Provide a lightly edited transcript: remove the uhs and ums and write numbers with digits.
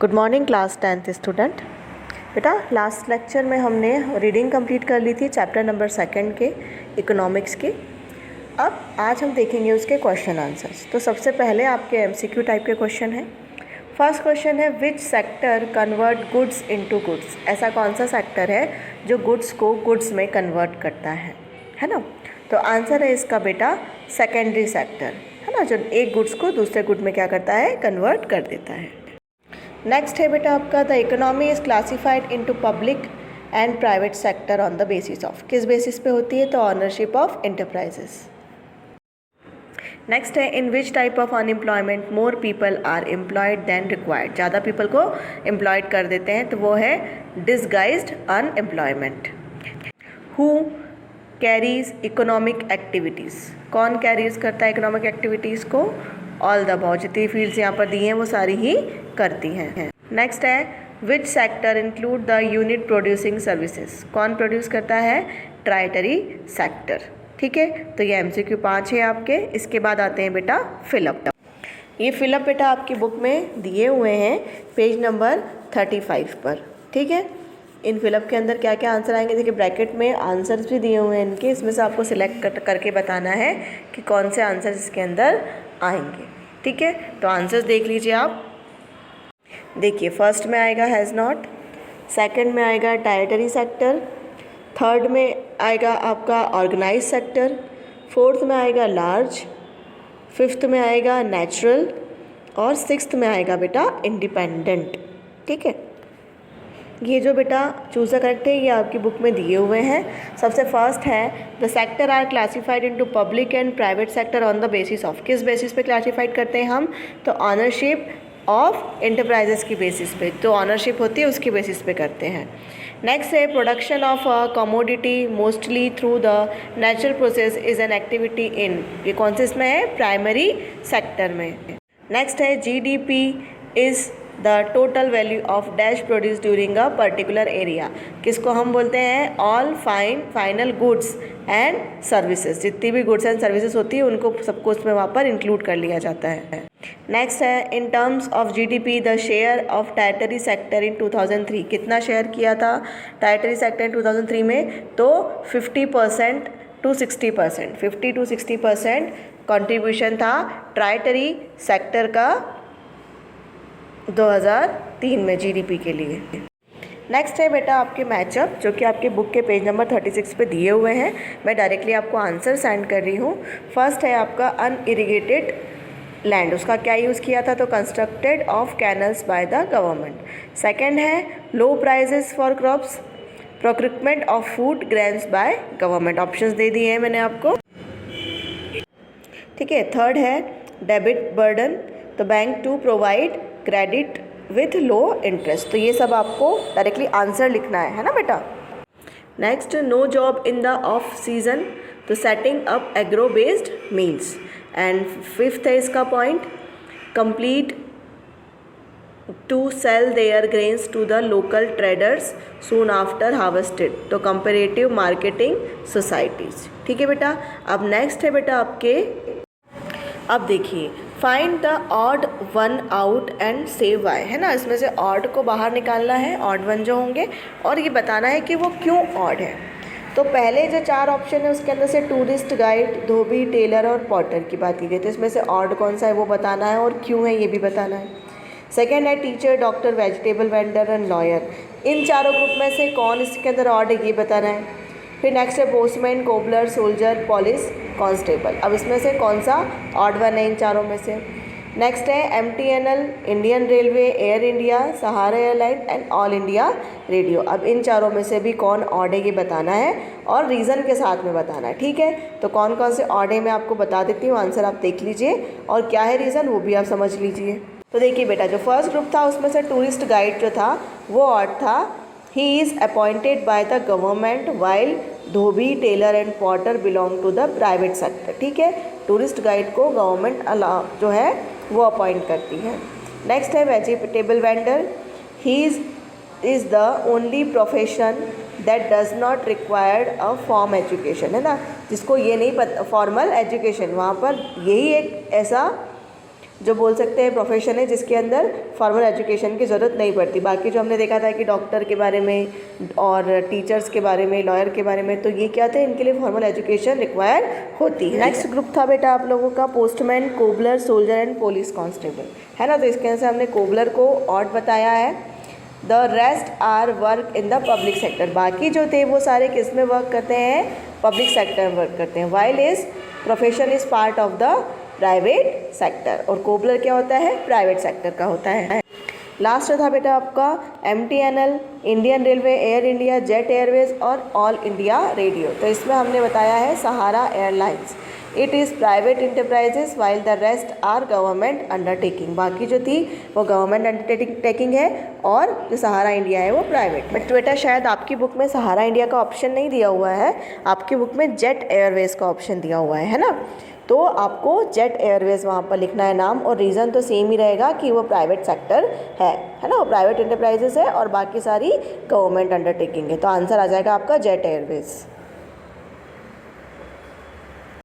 Good morning class 10th student. बेटा last lecture में हमने रीडिंग कंप्लीट कर ली थी चैप्टर नंबर 2 के इकोनॉमिक्स की। अब आज हम देखेंगे उसके क्वेश्चन आंसर्स। तो सबसे पहले आपके एमसीक्यू टाइप के क्वेश्चन हैं। फर्स्ट क्वेश्चन है which sector convert goods into goods. ऐसा कौन सा सेक्टर है जो गुड्स को गुड्स में कन्वर्ट करता है ना। तो आंसर है इसका बेटा सेकेंडरी सेक्टर, है ना, जो एक गुड्स को दूसरे गुड में क्या करता है, कन्वर्ट कर देता है। नेक्स्ट है बेटा आपका the economy is classified into public and private sector on the basis of. किस बेसिस पे होती है, तो ऑनरशिप ऑफ एंटरप्राइजेस। नेक्स्ट है in which type of unemployment more people are employed than required. ज़्यादा पीपल को एम्प्लॉयड कर देते हैं तो वो है disguised unemployment. Who carries economic activities. कौन कैरीज करता है इकोनॉमिक एक्टिविटीज़ को, ऑल द अबव। जितनी फील्ड्स यहाँ पर दी हैं वो सारी ही करती हैं। नेक्स्ट है which sector include the unit producing services. कौन प्रोड्यूस करता है, ट्राइटरी सेक्टर। ठीक है, तो ये MCQ 5 है आपके। इसके बाद आते हैं बेटा फिलअप। ये फिलअप बेटा आपकी बुक में दिए हुए हैं पेज नंबर 35 पर। ठीक है, इन फिलअप के अंदर क्या क्या आंसर आएंगे, देखिए ब्रैकेट में आंसर्स भी दिए हुए हैं इनके। इसमें से आपको सिलेक्ट करके बताना है कि कौन से आंसर इसके अंदर आएंगे। ठीक है, तो आंसर्स देख लीजिए आप। देखिए फर्स्ट में आएगा हैज़ नॉट, सेकंड में आएगा टेरिटरी सेक्टर, थर्ड में आएगा आपका ऑर्गेनाइज सेक्टर, फोर्थ में आएगा लार्ज, फिफ्थ में आएगा नेचुरल और सिक्स्थ में आएगा बेटा इंडिपेंडेंट। ठीक है, ये जो बेटा चूज़ द करेक्ट है ये आपकी बुक में दिए हुए हैं। सबसे फर्स्ट है the sector are classified into public and private sector on the basis of. किस बेसिस पे क्लासिफाइड करते हैं हम, तो ऑनरशिप ऑफ एंटरप्राइजेस की बेसिस पे, तो ऑनरशिप होती है उसकी बेसिस पे करते हैं। नेक्स्ट है production of commodity mostly through the natural process is an activity in. ये कौन से इसमें है, प्राइमरी सेक्टर में। नेक्स्ट है GDP is the total value of dash produce during a particular area. किसको हम बोलते हैं, all final goods and services. जितनी भी गुड्स एंड सर्विसेज होती है उनको सबको उसमें वहाँ पर इंक्लूड कर लिया जाता है। नेक्स्ट है in terms of GDP the share of territory sector in 2003। कितना शेयर किया था टेरिटरी सेक्टर इन 2003 में, तो 50% to 60%, 50 to 60% कॉन्ट्रीब्यूशन था टेरिटरी सेक्टर का 2003 में GDP के लिए। नेक्स्ट है बेटा आपके मैचअप, जो कि आपके बुक के पेज नंबर 36 पे दिए हुए हैं। मैं डायरेक्टली आपको आंसर सेंड कर रही हूँ। फर्स्ट है आपका अनइरिगेटेड लैंड, उसका क्या यूज़ किया था, तो constructed of canals by the government. Second है low prices for crops, procurement of food grains by government. Options दे दिए हैं मैंने आपको। ठीक है, थर्ड है debit burden, the bank to provide credit with low interest. तो ये सब आपको डायरेक्टली आंसर लिखना है ना बेटा। Next no job in the off season, तो setting up agro based mills. And fifth है इसका point complete to sell their grains to the local traders soon after harvested, तो कंपेरेटिव मार्केटिंग सोसाइटीज़। ठीक है बेटा, अब नेक्स्ट है बेटा आपके, अब देखिए find the odd one out and say why, है ना। इसमें से ऑड को बाहर निकालना है, ऑड वन जो होंगे, और ये बताना है कि वो क्यों ऑड है। तो पहले जो 4 ऑप्शन है उसके अंदर से टूरिस्ट गाइड, धोबी, टेलर और पॉटर की बात की गई, तो इसमें से ऑड कौन सा है वो बताना है और क्यों है ये भी बताना है। सेकेंड है teacher, doctor, vegetable vendor and lawyer. इन चारों ग्रुप में से कौन इसके अंदर ऑड है ये बताना है। फिर नेक्स्ट है postman, cobbler, soldier, police, constable. अब इसमें से कौन सा ऑड वन है इन चारों में से। नेक्स्ट है MTNL, Indian Railway, Air India, Sahara airline and all India radio. अब इन चारों में से भी कौन ऑड है ये बताना है और रीज़न के साथ में बताना है। ठीक है, तो कौन कौन से ऑड है मैं आपको बता देती हूँ, आंसर आप देख लीजिए और क्या है रीज़न वो भी आप समझ लीजिए। तो देखिए बेटा जो फर्स्ट ग्रुप था उसमें से टूरिस्ट गाइड जो था वो ऑड था। He is appointed by the government while dhobi, tailor and potter belong to the private sector. ठीक है, टूरिस्ट गाइड को गवर्नमेंट जो है वो अपॉइंट करती है। नेक्स्ट है vegetable vendor, he is the only profession that does not required a form education, है ना, जिसको ये नहीं पता फॉर्मल एजुकेशन, वहाँ पर यही एक ऐसा जो बोल सकते हैं प्रोफेशन है जिसके अंदर फॉर्मल एजुकेशन की ज़रूरत नहीं पड़ती। बाकी जो हमने देखा था कि डॉक्टर के बारे में और टीचर्स के बारे में, लॉयर के बारे में, तो ये क्या थे, इनके लिए फॉर्मल एजुकेशन रिक्वायर होती है। नेक्स्ट ग्रुप था बेटा आप लोगों का postman, cobbler, soldier and police constable, है ना। तो इसके अंदर हमने कोबलर को ऑड बताया है। The rest are work in the public sector, बाकी जो थे वो सारे किस में वर्क करते हैं, पब्लिक सेक्टर में वर्क करते हैं। While is profession is part of the private sector, और कोबलर क्या होता है, प्राइवेट सेक्टर का होता है। लास्ट था बेटा आपका MTNL, Indian Railway, Air India, Jet Airways और ऑल इंडिया रेडियो। तो इसमें हमने बताया है Sahara Airlines, it is private enterprises while the rest are government undertaking, बाकी जो थी वो गवर्नमेंट अंडरटेकिंग है और जो सहारा इंडिया है वो प्राइवेट। बट बेटा शायद आपकी बुक में सहारा इंडिया का ऑप्शन नहीं दिया हुआ है, आपकी बुक में जेट एयरवेज का ऑप्शन दिया हुआ है ना। तो आपको जेट एयरवेज वहाँ पर लिखना है नाम, और रीज़न तो सेम ही रहेगा कि वो प्राइवेट सेक्टर है ना, वो प्राइवेट इंटरप्राइजेस है और बाकी सारी गवर्नमेंट अंडरटेकिंग है। तो आंसर आ जाएगा आपका जेट एयरवेज।